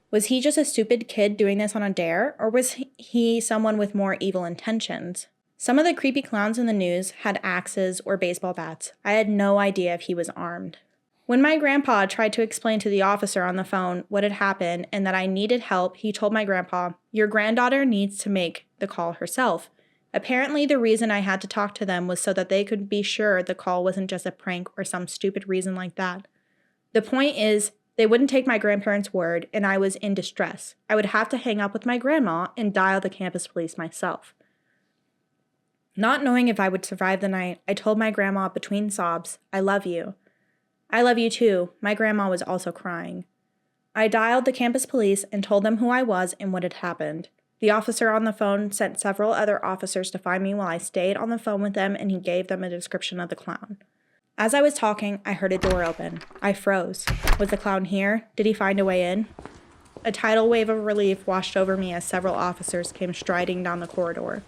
Speaker 1: Was he just a stupid kid doing this on a dare, or was he someone with more evil intentions? Some of the creepy clowns in the news had axes or baseball bats. I had no idea if he was armed. When my grandpa tried to explain to the officer on the phone what had happened and that I needed help, he told my grandpa, "Your granddaughter needs to make the call herself." Apparently, the reason I had to talk to them was so that they could be sure the call wasn't just a prank or some stupid reason like that. The point is, they wouldn't take my grandparents' word, and I was in distress. I would have to hang up with my grandma and dial the campus police myself. Not knowing if I would survive the night, I told my grandma between sobs, "I love you." "I love you too." My grandma was also crying. I dialed the campus police and told them who I was and what had happened. The officer on the phone sent several other officers to find me while I stayed on the phone with them, and he gave them a description of the clown. As I was talking, I heard a door open. I froze. Was the clown here? Did he find a way in? A tidal wave of relief washed over me as several officers came striding down the corridor.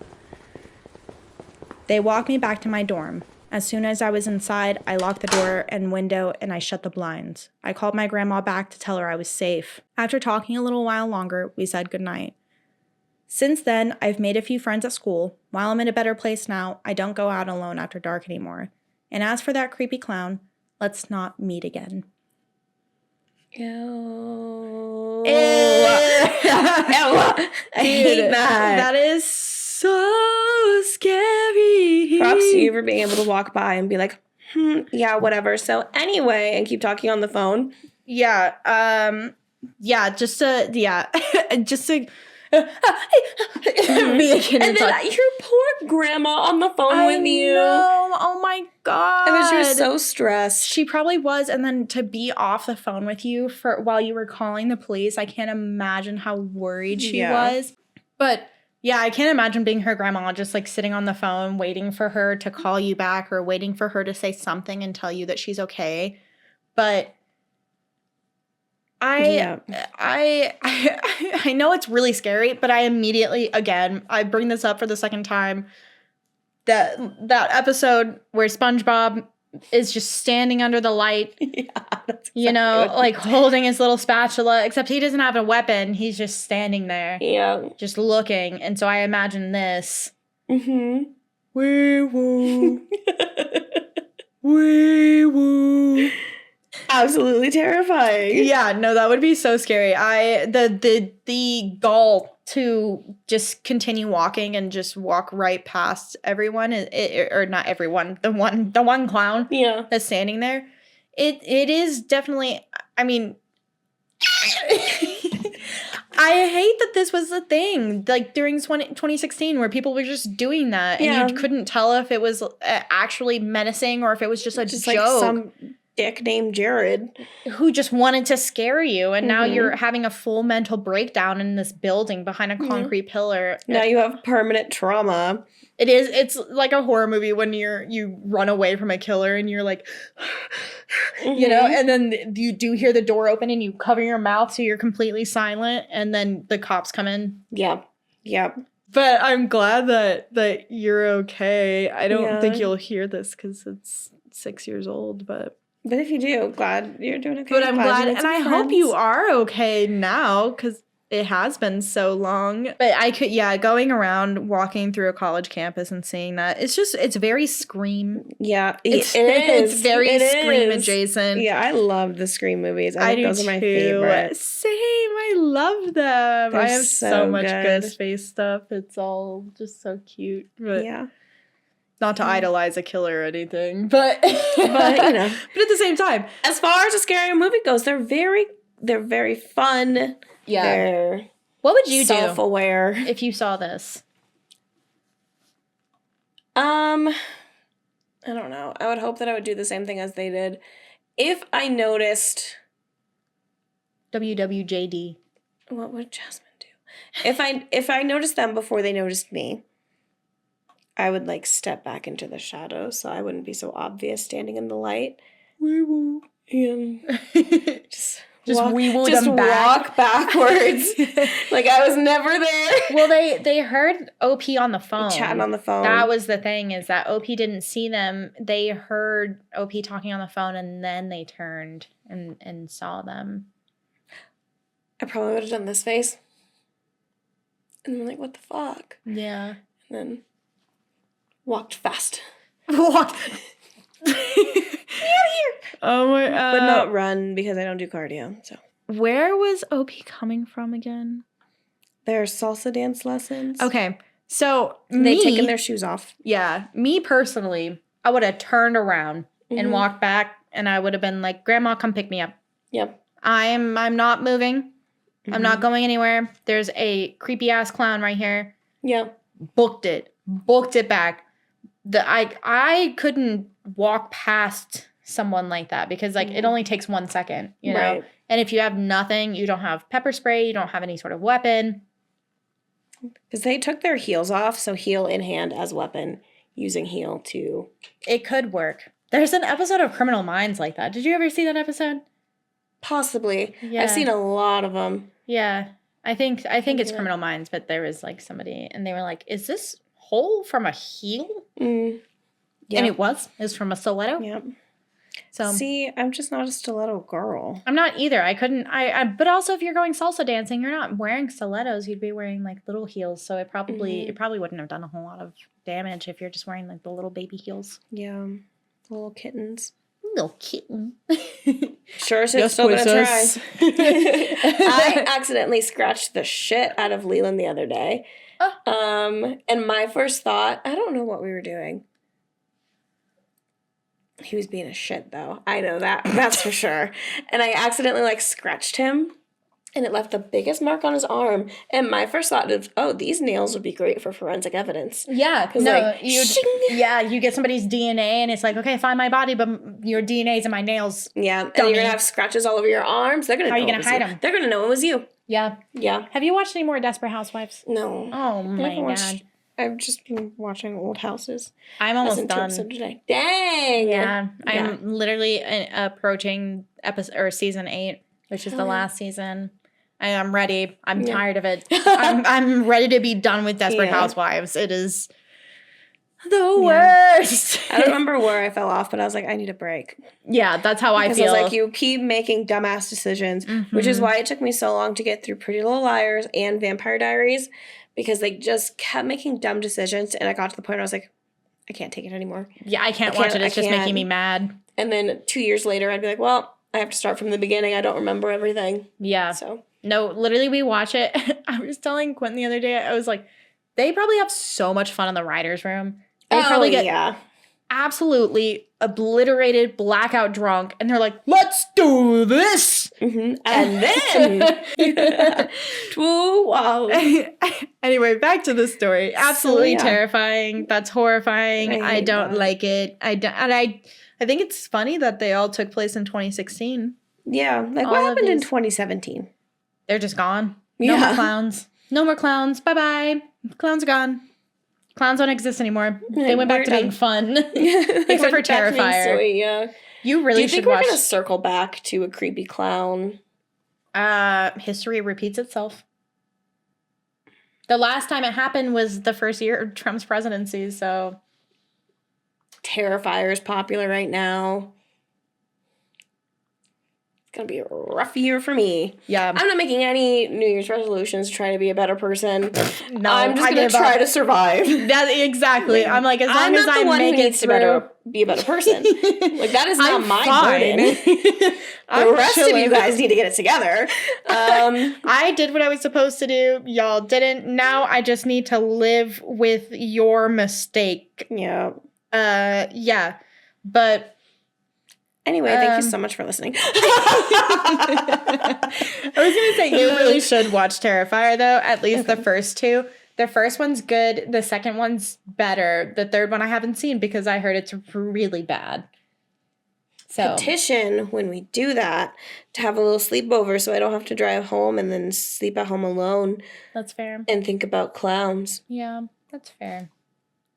Speaker 1: They walked me back to my dorm. As soon as I was inside, I locked the door and window and I shut the blinds. I called my grandma back to tell her I was safe. After talking a little while longer, we said goodnight. Since then, I've made a few friends at school. While I'm in a better place now, I don't go out alone after dark anymore. And as for that creepy clown, let's not meet again.
Speaker 2: Ew.
Speaker 1: Ew.
Speaker 2: I hate that.
Speaker 1: That is so scary.
Speaker 2: Props to you for being able to walk by and be like, yeah, whatever. So anyway, and keep talking on the phone.
Speaker 1: Yeah. Just to be a kid
Speaker 2: and then your poor grandma on the phone with you.
Speaker 1: No, oh my god!
Speaker 2: I bet she was so stressed.
Speaker 1: She probably was, and then to be off the phone with you while you were calling the police, I can't imagine how worried she was. But yeah, I can't imagine being her grandma, just like sitting on the phone, waiting for her to call you back or waiting for her to say something and tell you that she's okay. But I know it's really scary, but I immediately, again, I bring this up for the second time, that episode where SpongeBob is just standing under the light,
Speaker 2: Yeah, that's
Speaker 1: you
Speaker 2: exactly
Speaker 1: know,
Speaker 2: what-
Speaker 1: like holding his little spatula, except he doesn't have a weapon. He's just standing there,
Speaker 2: Yeah.
Speaker 1: just looking. And so I imagine this.
Speaker 2: Mm-hmm.
Speaker 1: Wee woo. Wee woo.
Speaker 2: Absolutely terrifying.
Speaker 1: Yeah, no, that would be so scary. The gall to just continue walking and just walk right past everyone, or not everyone, the one clown
Speaker 2: Yeah.
Speaker 1: that's standing there. It is definitely. I mean, I hate that this was a thing, like during 2016, where people were just doing that,
Speaker 2: Yeah.
Speaker 1: and you couldn't tell if it was actually menacing or if it was just a
Speaker 2: Just
Speaker 1: joke.
Speaker 2: like some dick named Jared.
Speaker 1: Who just wanted to scare you, and now
Speaker 2: Mhm.
Speaker 1: you're having a full mental breakdown in this building behind a concrete pillar.
Speaker 2: Now you have permanent trauma.
Speaker 1: It's like a horror movie when you run away from a killer and you're like, you know,
Speaker 2: Mhm.
Speaker 1: and then you do hear the door open and you cover your mouth so you're completely silent, and then the cops come in.
Speaker 2: Yeah. Yeah.
Speaker 1: But I'm glad that you're okay. I don't
Speaker 2: Yeah.
Speaker 1: think you'll hear this because it's 6 years old, but
Speaker 2: But if you do, glad you're doing okay.
Speaker 1: But I'm glad,
Speaker 2: you made
Speaker 1: and
Speaker 2: some
Speaker 1: I hope you
Speaker 2: friends.
Speaker 1: are okay now, because it has been so long. But I could, going around, walking through a college campus and seeing that, it's very Scream.
Speaker 2: Yeah,
Speaker 1: It's,
Speaker 2: it is.
Speaker 1: It's very
Speaker 2: It
Speaker 1: Scream
Speaker 2: is.
Speaker 1: adjacent.
Speaker 2: Yeah, I love the Scream movies. I
Speaker 1: I
Speaker 2: think
Speaker 1: do
Speaker 2: those are my
Speaker 1: too.
Speaker 2: favorite.
Speaker 1: Same, I love them.
Speaker 2: They're
Speaker 1: I have so
Speaker 2: so
Speaker 1: much
Speaker 2: good.
Speaker 1: Ghostface stuff. It's all just so cute. But
Speaker 2: Yeah.
Speaker 1: not to idolize a killer or anything, but
Speaker 2: But, you know.
Speaker 1: but at the same time,
Speaker 2: As far as a scary movie goes, they're very fun.
Speaker 1: yeah.
Speaker 2: They're
Speaker 1: What would you do
Speaker 2: self-aware.
Speaker 1: if you saw this?
Speaker 2: I don't know. I would hope that I would do the same thing as they did. If I noticed,
Speaker 1: WWJD.
Speaker 2: what would Jasmine do? If I noticed them before they noticed me, I would like step back into the shadows so I wouldn't be so obvious standing in the light.
Speaker 1: Wee woo.
Speaker 2: And
Speaker 1: Just
Speaker 2: walk,
Speaker 1: wee woo
Speaker 2: just
Speaker 1: them back.
Speaker 2: walk backwards like I was never there.
Speaker 1: Well, they heard OP on the phone.
Speaker 2: Chatting on the phone.
Speaker 1: That was the thing, is that OP didn't see them. They heard OP talking on the phone, and then they turned and saw them.
Speaker 2: I probably would have done this face. And I'm like, what the fuck?
Speaker 1: Yeah.
Speaker 2: And then walked fast.
Speaker 1: Walk. Oh my!
Speaker 2: But not run because I don't do cardio. So
Speaker 1: Where was OP coming from again?
Speaker 2: their salsa dance lessons.
Speaker 1: Okay, so
Speaker 2: They'd taken their shoes off.
Speaker 1: Yeah, me personally, I would have turned around and
Speaker 2: Mhm.
Speaker 1: walked back, and I would have been like, "Grandma, come pick me up.
Speaker 2: Yep.
Speaker 1: I'm not moving. I'm
Speaker 2: Mm-hmm.
Speaker 1: not going anywhere. There's a creepy ass clown right here.
Speaker 2: Yeah.
Speaker 1: Booked it back. I couldn't walk past someone like that because it only takes 1 second, you know.
Speaker 2: Right.
Speaker 1: And if you have nothing, you don't have pepper spray, you don't have any sort of weapon.
Speaker 2: Because they took their heels off, so heel in hand as weapon, using heel to.
Speaker 1: It could work. There's an episode of Criminal Minds like that. Did you ever see that episode?
Speaker 2: Possibly.
Speaker 1: Yeah.
Speaker 2: I've seen a lot of them.
Speaker 1: Yeah. I think it's
Speaker 2: Yeah.
Speaker 1: Criminal Minds, but there was somebody and they were like, "Is this hole from a heel?"
Speaker 2: Mm.
Speaker 1: And it was. It was from a stiletto.
Speaker 2: Yep.
Speaker 1: So
Speaker 2: See, I'm just not a stiletto girl.
Speaker 1: I'm not either. I couldn't. But also, if you're going salsa dancing, you're not wearing stilettos. You'd be wearing little heels. So it probably wouldn't have done a whole lot of damage if you're just wearing the little baby heels.
Speaker 2: Yeah. Little kittens.
Speaker 1: Little kitten.
Speaker 2: Sure, so
Speaker 1: Yes,
Speaker 2: still gonna try.
Speaker 1: princess.
Speaker 2: I accidentally scratched the shit out of Leland the other day.
Speaker 1: Oh.
Speaker 2: And my first thought, I don't know what we were doing. He was being a shit though. I know that. That's for sure. And I accidentally scratched him and it left the biggest mark on his arm. And my first thought is, oh, these nails would be great for forensic evidence.
Speaker 1: Yeah,
Speaker 2: No,
Speaker 1: you get somebody's DNA and it's okay, find my body, but your DNA's in my nails.
Speaker 2: Yeah, and
Speaker 1: Dummy.
Speaker 2: you're gonna have scratches all over your arms. They're gonna.
Speaker 1: How are you
Speaker 2: know
Speaker 1: gonna
Speaker 2: it was
Speaker 1: hide
Speaker 2: you.
Speaker 1: 'em?
Speaker 2: They're gonna know it was you.
Speaker 1: Yeah.
Speaker 2: Yeah.
Speaker 1: Have you watched any more Desperate Housewives?
Speaker 2: No.
Speaker 1: Oh
Speaker 2: I
Speaker 1: my
Speaker 2: haven't watched-
Speaker 1: god.
Speaker 2: I've just been watching Old Houses.
Speaker 1: I'm almost
Speaker 2: Listened to
Speaker 1: done.
Speaker 2: episode today. Dang.
Speaker 1: Yeah,
Speaker 2: Yeah.
Speaker 1: I'm literally approaching episode or season 8. which is
Speaker 2: Oh,
Speaker 1: the
Speaker 2: yeah.
Speaker 1: last season. I'm ready. I'm
Speaker 2: Yeah.
Speaker 1: tired of it. I'm ready to be done with Desperate
Speaker 2: Yeah.
Speaker 1: Housewives. It is the worst.
Speaker 2: I don't remember where I fell off, but I was like, I need a break.
Speaker 1: Yeah, that's how I
Speaker 2: Because
Speaker 1: feel.
Speaker 2: I was like, you keep making dumbass decisions, which is why it took me so long to get through Pretty Little Liars and Vampire Diaries, because they just kept making dumb decisions, and I got to the point where I was like, I can't take it anymore.
Speaker 1: Yeah, I can't watch it. It's just making me mad.
Speaker 2: And then 2 years later, I'd be like, well, I have to start from the beginning. I don't remember everything.
Speaker 1: Yeah.
Speaker 2: So
Speaker 1: No, literally we watch it. I was telling Quentin the other day, I was like, they probably have so much fun in the writer's room. They probably get absolutely obliterated, blackout drunk, and they're like, let's do this.
Speaker 2: Mm-hmm. And then, wow.
Speaker 1: Anyway, back to the story. Absolutely
Speaker 2: yeah.
Speaker 1: terrifying. That's horrifying. I
Speaker 2: hate
Speaker 1: don't
Speaker 2: that.
Speaker 1: like it. I think it's funny that they all took place in 2016.
Speaker 2: Yeah. Like,
Speaker 1: All
Speaker 2: what
Speaker 1: of
Speaker 2: happened in
Speaker 1: these-
Speaker 2: 2017?
Speaker 1: They're just gone. No more clowns. No more clowns. Bye-bye. Clowns are gone. Clowns don't exist anymore. They went back to being fun. Except for Terrifier.
Speaker 2: Silly, yeah.
Speaker 1: You really
Speaker 2: Do you
Speaker 1: should
Speaker 2: think
Speaker 1: watch.
Speaker 2: we're going to circle back to a creepy clown?
Speaker 1: History repeats itself. The last time it happened was the first year of Trump's presidency, so...
Speaker 2: Terrifier is popular right now. It's going to be a rough year for me.
Speaker 1: Yeah.
Speaker 2: I'm not making any New Year's resolutions to try to be a better person.
Speaker 1: No,
Speaker 2: I'm just going to try to survive.
Speaker 1: That, exactly. I'm like, as long
Speaker 2: I'm
Speaker 1: as
Speaker 2: not
Speaker 1: I
Speaker 2: the one
Speaker 1: make
Speaker 2: who
Speaker 1: it
Speaker 2: needs
Speaker 1: through...
Speaker 2: to be a better person. Like, that is not my burden.
Speaker 1: The
Speaker 2: rest of you guys need to get it together.
Speaker 1: I did what I was supposed to do. Y'all didn't. Now I just need to live with your mistake.
Speaker 2: Yeah.
Speaker 1: Yeah. But
Speaker 2: anyway, thank you so much for listening.
Speaker 1: I was gonna say you really should watch Terrifier though. At least the first two. The first one's good. The second one's better. The third one I haven't seen because I heard it's really bad. So
Speaker 2: Petition when we do that to have a little sleepover so I don't have to drive home and then sleep at home alone
Speaker 1: that's fair.
Speaker 2: and think about clowns.
Speaker 1: Yeah, that's fair.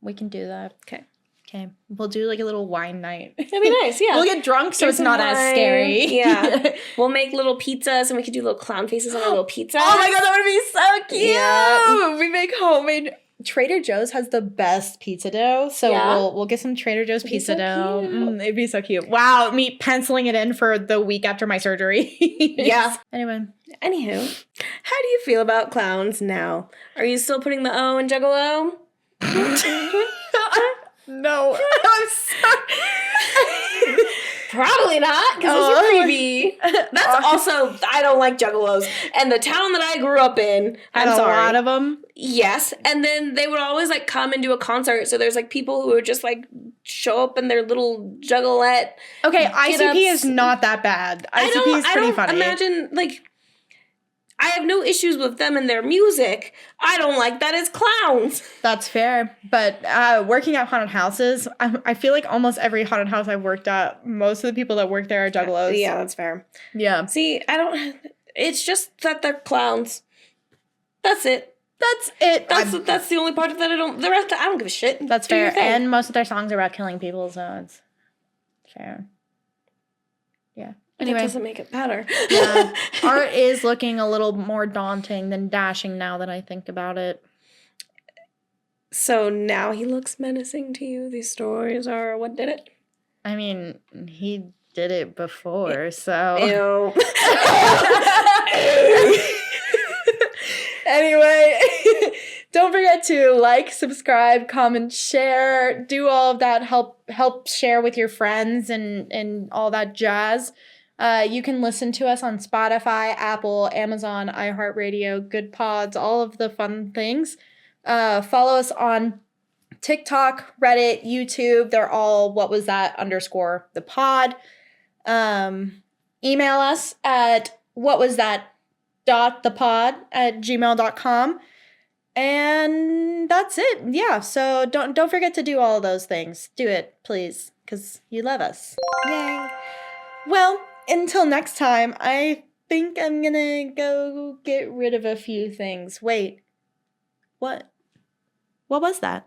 Speaker 1: We can do that.
Speaker 2: Okay.
Speaker 1: Okay. We'll do like a little wine night.
Speaker 2: That'd be nice, yeah.
Speaker 1: We'll get drunk so it's not as scary.
Speaker 2: Yeah. We'll make little pizzas and we could do little clown faces on our little pizza.
Speaker 1: Oh my god, that would be so cute.
Speaker 2: Yeah.
Speaker 1: We make homemade. Trader Joe's has the best pizza dough, so we'll get some Trader Joe's pizza dough. It'd be so cute. Wow, me penciling it in for the week after my surgery.
Speaker 2: Yeah.
Speaker 1: Anyway.
Speaker 2: Anywho, how do you feel about clowns now? Are you still putting the O in Juggalo?
Speaker 1: No. I'm sorry.
Speaker 2: Probably not, because those are creepy. That's also, I don't like juggalos. And the town that I grew up in, I'm sorry.
Speaker 1: A lot of them.
Speaker 2: Yes, and then they would always, like, come and do a concert, so there's, like, people who would just, like, show up in their little juggalette.
Speaker 1: Okay, ICP is
Speaker 2: get-ups.
Speaker 1: not that bad. ICP is pretty funny.
Speaker 2: Imagine, like, I have no issues with them and their music. I don't like that as clowns.
Speaker 1: That's fair. But working at haunted houses, I feel like almost every haunted house I've worked at, most of the people that work there are juggalos.
Speaker 2: Yeah, that's fair.
Speaker 1: Yeah.
Speaker 2: See, it's just that they're clowns. That's it.
Speaker 1: That's it.
Speaker 2: That's the only part that I don't give a shit.
Speaker 1: That's
Speaker 2: Do your
Speaker 1: fair.
Speaker 2: thing.
Speaker 1: And most of their songs are about killing people, so it's fair. Yeah. Anyway.
Speaker 2: That doesn't make it better.
Speaker 1: Yeah. Art is looking a little more daunting than dashing now that I think about it.
Speaker 2: So now he looks menacing to you. These stories are what did it?
Speaker 1: I mean, he did it before, so.
Speaker 2: Ew.
Speaker 1: Anyway, don't forget to like, subscribe, comment, share, do all of that. Help share with your friends and all that jazz. You can listen to us on Spotify, Apple, Amazon, iHeartRadio, Good Pods, all of the fun things. Follow us on TikTok, Reddit, YouTube. They're all _the pod. Email us at whatwasthat.thepod@gmail.com. And that's it. Yeah, so don't forget to do all of those things. Do it, please, because you love us. Yay. Well, until next time, I think I'm gonna go get rid of a few things. Wait. What was that?